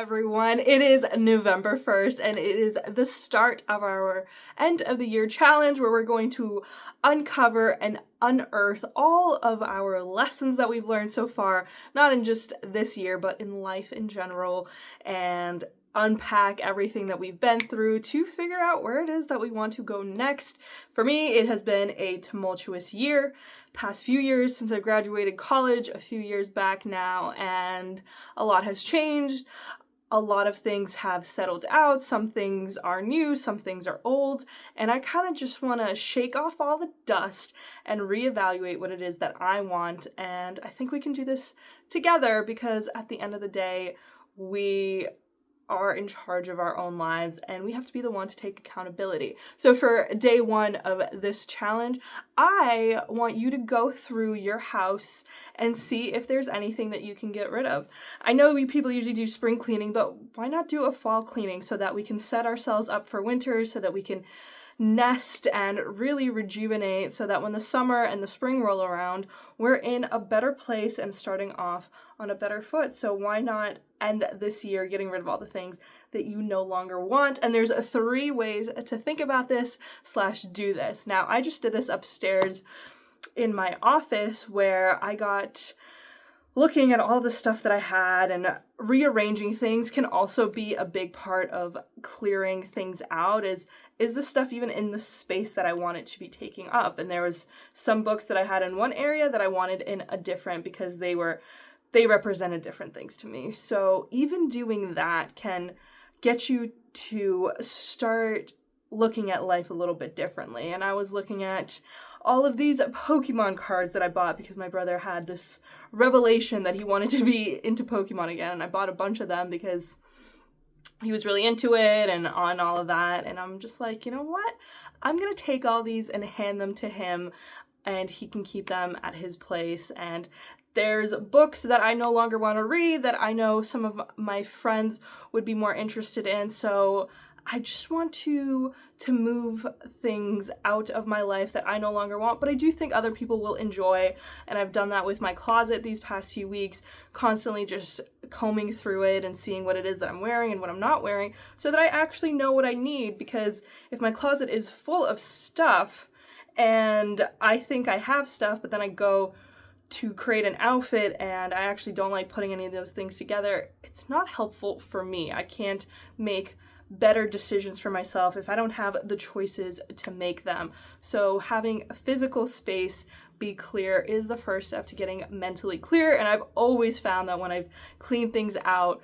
everyone. It is November 1st and it is the start of our end of the year challenge where we're going to uncover and unearth all of our lessons that we've learned so far, not in just this year, but in life in general, and unpack everything that we've been through to figure out where it is that we want to go next. For me, it has been a tumultuous year, past few years since I graduated college, a few years back now, and a lot has changed. A lot of things have settled out, some things are new, some things are old, and I kind of just want to shake off all the dust and reevaluate what it is that I want, and I think we can do this together because at the end of the day, we are in charge of our own lives and we have to be the one to take accountability. So for day one of this challenge, I want you to go through your house and see if there's anything that you can get rid of. I know people usually do spring cleaning, but why not do a fall cleaning so that we can set ourselves up for winter, so that we can nest and really rejuvenate, so that when the summer and the spring roll around, we're in a better place and starting off on a better foot. So why not end this year getting rid of all the things that you no longer want? And there's 3 ways to think about this / do this. Now, I just did this upstairs in my office where I got looking at all the stuff that I had, and rearranging things can also be a big part of clearing things out. Is the stuff even in the space that I want it to be taking up? And there was some books that I had in one area that I wanted in a different, because they represented different things to me. So even doing that can get you to start looking at life a little bit differently. And I was looking at all of these Pokemon cards that I bought because my brother had this revelation that he wanted to be into Pokemon again. And I bought a bunch of them because he was really into it and on all of that. And I'm just like, you know what? I'm going to take all these and hand them to him, and he can keep them at his place. And there's books that I no longer want to read that I know some of my friends would be more interested in. So I just want to move things out of my life that I no longer want, but I do think other people will enjoy, and I've done that with my closet these past few weeks, constantly just combing through it and seeing what it is that I'm wearing and what I'm not wearing, so that I actually know what I need. Because if my closet is full of stuff and I think I have stuff, but then I go to create an outfit and I actually don't like putting any of those things together, it's not helpful for me. I can't make better decisions for myself if I don't have the choices to make them. So having a physical space be clear is the first step to getting mentally clear. And I've always found that when I've cleaned things out,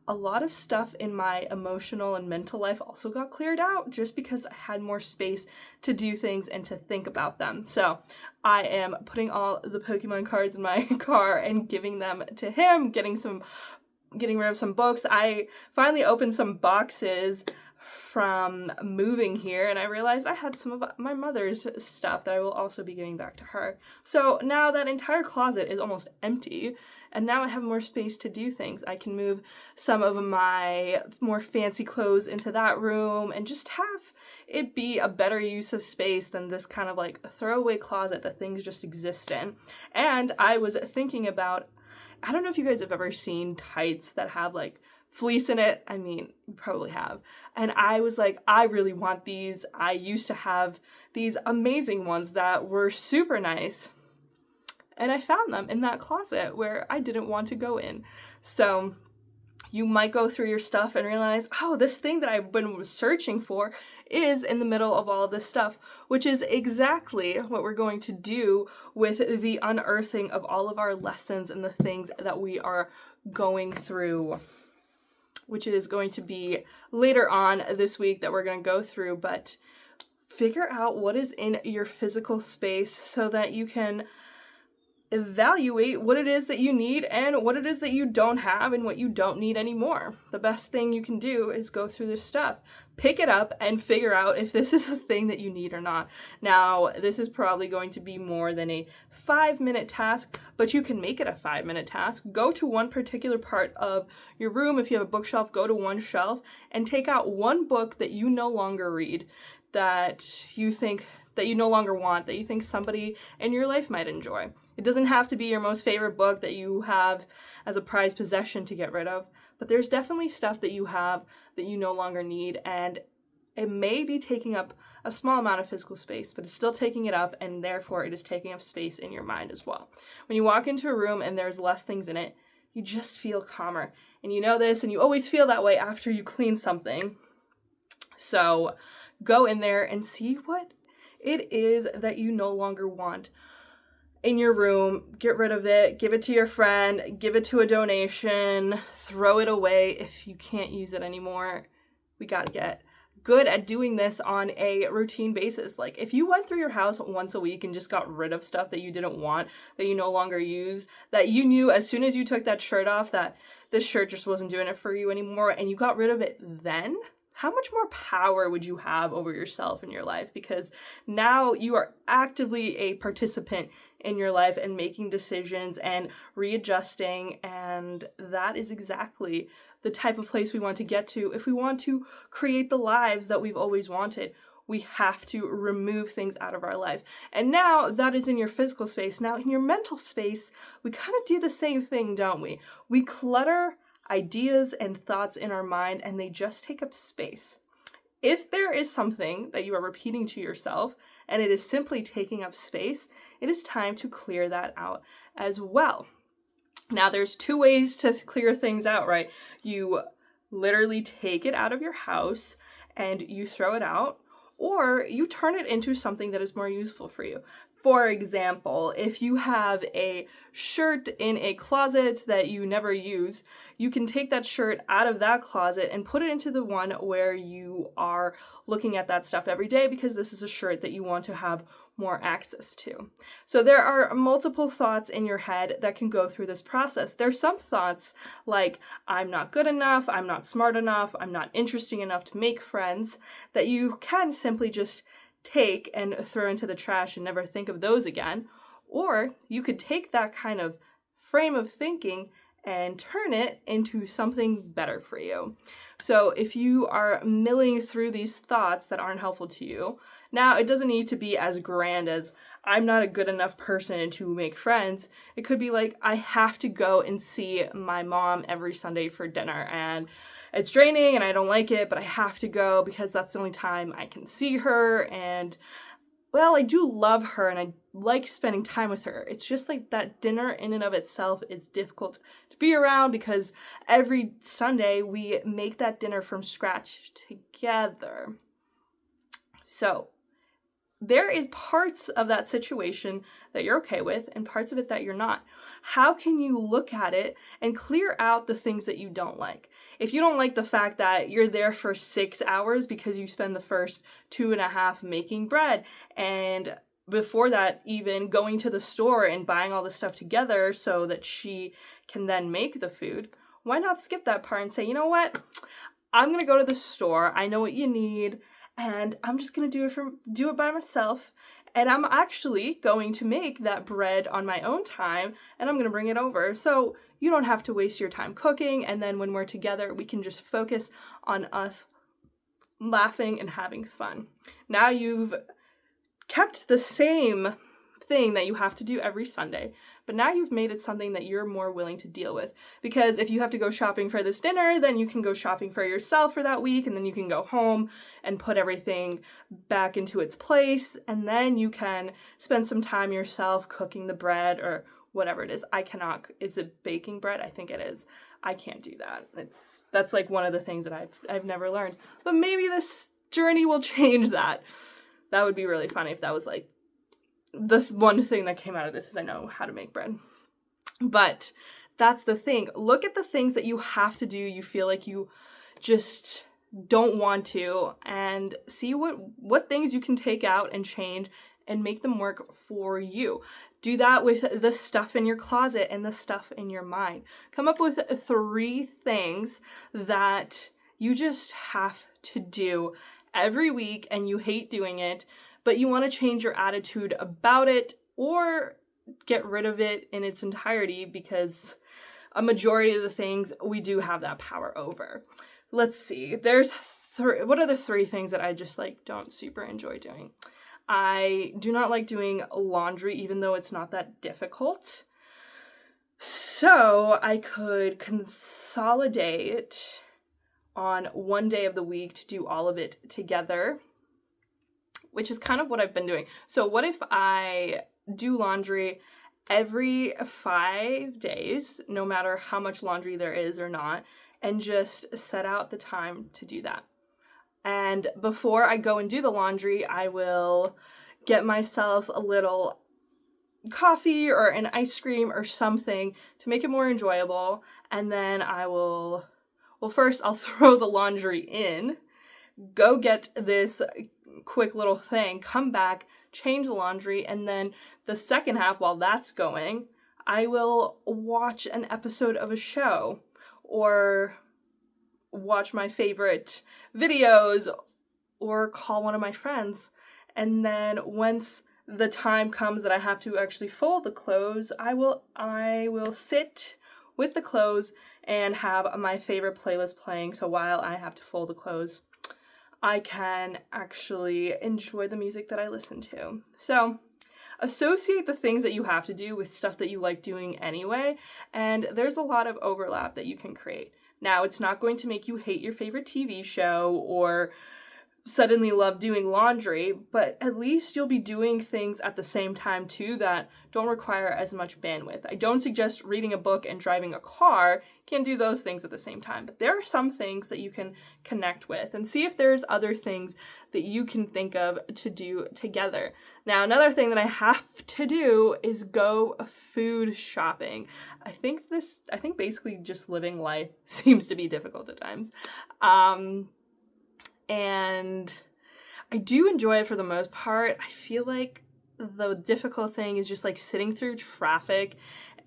a lot of stuff in my emotional and mental life also got cleared out just because I had more space to do things and to think about them. So I am putting all the Pokemon cards in my car and giving them to him, getting rid of some books. I finally opened some boxes from moving here, and I realized I had some of my mother's stuff that I will also be giving back to her. So now that entire closet is almost empty, and now I have more space to do things. I can move some of my more fancy clothes into that room and just have it be a better use of space than this kind of like throwaway closet that things just exist in. And I was thinking about, I don't know if you guys have ever seen tights that have like fleece in it. I mean, you probably have. And I was like, I really want these. I used to have these amazing ones that were super nice, and I found them in that closet where I didn't want to go in. So you might go through your stuff and realize, oh, this thing that I've been searching for is in the middle of all of this stuff, which is exactly what we're going to do with the unearthing of all of our lessons and the things that we are going through, which is going to be later on this week that we're going to go through. But figure out what is in your physical space so that you can evaluate what it is that you need and what it is that you don't have and what you don't need anymore. The best thing you can do is go through this stuff, pick it up, and figure out if this is a thing that you need or not. Now, this is probably going to be more than a 5-minute task, but you can make it a 5-minute task. Go to one particular part of your room. If you have a bookshelf, go to one shelf and take out one book that you no longer read, that you think that you no longer want, that you think somebody in your life might enjoy. It doesn't have to be your most favorite book that you have as a prized possession to get rid of, but there's definitely stuff that you have that you no longer need, and it may be taking up a small amount of physical space, but it's still taking it up, and therefore it is taking up space in your mind as well. When you walk into a room and there's less things in it, you just feel calmer. And you know this, and you always feel that way after you clean something. So go in there and see what it is that you no longer want in your room. Get rid of it, give it to your friend, give it to a donation, throw it away if you can't use it anymore. We gotta get good at doing this on a routine basis. Like if you went through your house once a week and just got rid of stuff that you didn't want, that you no longer use, that you knew as soon as you took that shirt off that this shirt just wasn't doing it for you anymore, and you got rid of it then, how much more power would you have over yourself in your life? Because now you are actively a participant in your life and making decisions and readjusting, and that is exactly the type of place we want to get to if we want to create the lives that we've always wanted. We have to remove things out of our life. And now that is in your physical space. Now in your mental space, we kind of do the same thing, don't we? We clutter ideas and thoughts in our mind, and they just take up space. If there is something that you are repeating to yourself and it is simply taking up space, it is time to clear that out as well. Now, there's two ways to clear things out, right? You literally take it out of your house and you throw it out, or you turn it into something that is more useful for you. For example, if you have a shirt in a closet that you never use, you can take that shirt out of that closet and put it into the one where you are looking at that stuff every day, because this is a shirt that you want to have more access to. So there are multiple thoughts in your head that can go through this process. There's some thoughts like, I'm not good enough, I'm not smart enough, I'm not interesting enough to make friends, that you can simply just take and throw into the trash and never think of those again. Or you could take that kind of frame of thinking and turn it into something better for you. So if you are milling through these thoughts that aren't helpful to you, now it doesn't need to be as grand as, I'm not a good enough person to make friends. It could be like, I have to go and see my mom every Sunday for dinner, and it's draining and I don't like it, but I have to go because that's the only time I can see her, and well, I do love her and I like spending time with her. It's just like that dinner in and of itself is difficult to be around, because every Sunday we make that dinner from scratch together. So there is parts of that situation that you're okay with and parts of it that you're not. How can you look at it and clear out the things that you don't like? If you don't like the fact that you're there for 6 hours because you spend the first 2.5 making bread, and before that even going to the store and buying all the stuff together so that she can then make the food, why not skip that part and say, you know what? I'm going to go to the store. I know what you need. And I'm just going to do it by myself. And I'm actually going to make that bread on my own time, and I'm going to bring it over. So you don't have to waste your time cooking. And then when we're together, we can just focus on us laughing and having fun. Now you've kept the same thing that you have to do every Sunday, but now you've made it something that you're more willing to deal with. Because if you have to go shopping for this dinner, then you can go shopping for yourself for that week, and then you can go home and put everything back into its place, and then you can spend some time yourself cooking the bread or whatever it is. Is it baking bread? I think it is. I can't do that. That's like one of the things that I've never learned. But maybe this journey will change that. That would be really funny if that was like the one thing that came out of this, is I know how to make bread. But that's the thing. Look at the things that you have to do, you feel like you just don't want to, and see what things you can take out and change and make them work for you. Do that with the stuff in your closet and the stuff in your mind. Come up with 3 things that you just have to do every week and you hate doing it, but you want to change your attitude about it or get rid of it in its entirety, because a majority of the things we do have that power over. Let's see. What are the 3 things that I just don't super enjoy doing? I do not like doing laundry, even though it's not that difficult. So I could consolidate on one day of the week to do all of it together, which is kind of what I've been doing. So what if I do laundry every 5 days, no matter how much laundry there is or not, and just set out the time to do that? And before I go and do the laundry, I will get myself a little coffee or an ice cream or something to make it more enjoyable. And then first I'll throw the laundry in, go get this quick little thing, come back, change the laundry, and then the second half, while that's going, I will watch an episode of a show or watch my favorite videos or call one of my friends. And then once the time comes that I have to actually fold the clothes, I will sit with the clothes and have my favorite playlist playing. So while I have to fold the clothes, I can actually enjoy the music that I listen to. So associate the things that you have to do with stuff that you like doing anyway, and there's a lot of overlap that you can create. Now, it's not going to make you hate your favorite TV show or suddenly love doing laundry, but at least you'll be doing things at the same time too that don't require as much bandwidth. I don't suggest reading a book and driving a car. You can't do those things at the same time, but there are some things that you can connect with and see if there's other things that you can think of to do together. Now, another thing that I have to do is go food shopping. I think basically just living life seems to be difficult at times. And I do enjoy it for the most part. I feel like the difficult thing is just like sitting through traffic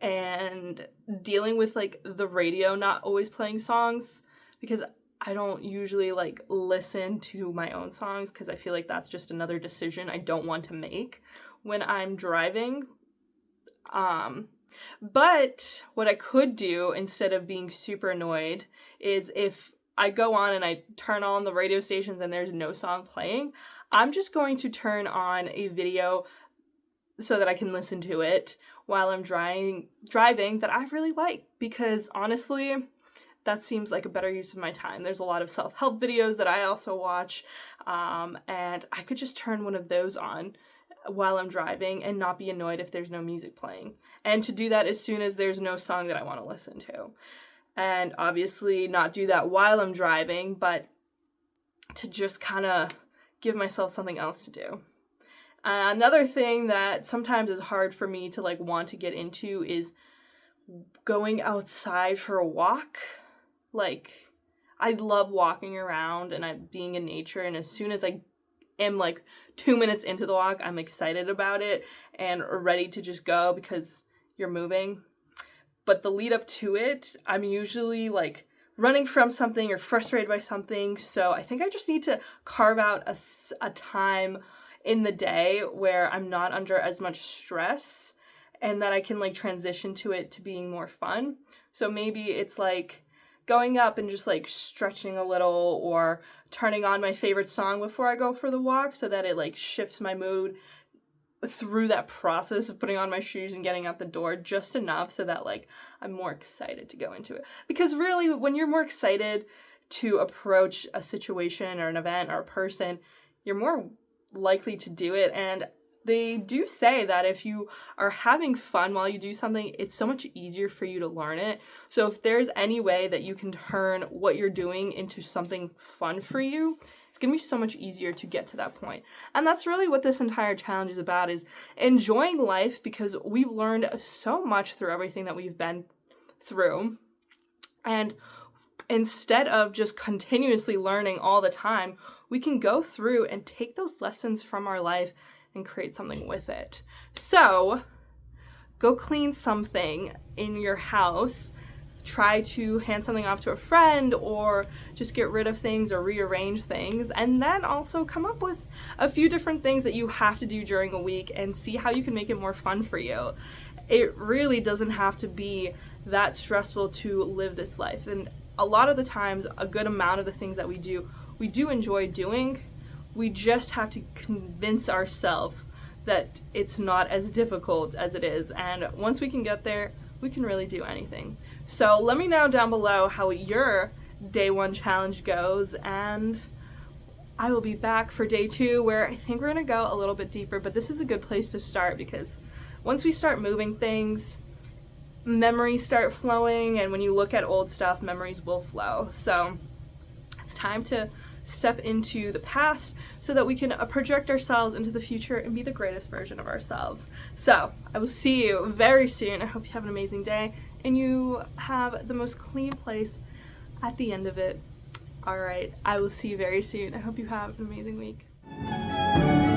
and dealing with like the radio not always playing songs, because I don't usually like listen to my own songs because I feel like that's just another decision I don't want to make when I'm driving. But what I could do instead of being super annoyed is if I go on and I turn on the radio stations and there's no song playing, I'm just going to turn on a video so that I can listen to it while I'm driving that I really like, because honestly, that seems like a better use of my time. There's a lot of self-help videos that I also watch, and I could just turn one of those on while I'm driving and not be annoyed if there's no music playing. And to do that as soon as there's no song that I want to listen to. And obviously not do that while I'm driving, but to just kind of give myself something else to do. Another thing that sometimes is hard for me to like want to get into is going outside for a walk. Like, I love walking around and being in nature, and as soon as I am like 2 minutes into the walk, I'm excited about it and ready to just go because you're moving. But the lead up to it, I'm usually like running from something or frustrated by something. So I think I just need to carve out a time in the day where I'm not under as much stress and that I can like transition to it to being more fun. So maybe it's like going up and just like stretching a little, or turning on my favorite song before I go for the walk so that it like shifts my mood through that process of putting on my shoes and getting out the door just enough so that like I'm more excited to go into it. Because really, when you're more excited to approach a situation or an event or a person, you're more likely to do it. And they do say that if you are having fun while you do something, it's so much easier for you to learn it. So if there's any way that you can turn what you're doing into something fun for you, it's going to be so much easier to get to that point. And that's really what this entire challenge is about, is enjoying life, because we've learned so much through everything that we've been through. And instead of just continuously learning all the time, we can go through and take those lessons from our life and create something with it. So go clean something in your house. Try to hand something off to a friend, or just get rid of things or rearrange things, and then also come up with a few different things that you have to do during a week and see how you can make it more fun for you. It really doesn't have to be that stressful to live this life. And a lot of the times, a good amount of the things that we do enjoy doing. We just have to convince ourselves that it's not as difficult as it is. And once we can get there, we can really do anything. So let me know down below how your day 1 challenge goes, and I will be back for day 2, where I think we're gonna go a little bit deeper, but this is a good place to start, because once we start moving things, memories start flowing, and when you look at old stuff, memories will flow. So it's time to step into the past so that we can project ourselves into the future and be the greatest version of ourselves. So I will see you very soon. I hope you have an amazing day and you have the most clean place at the end of it. All right, I will see you very soon. I hope you have an amazing week.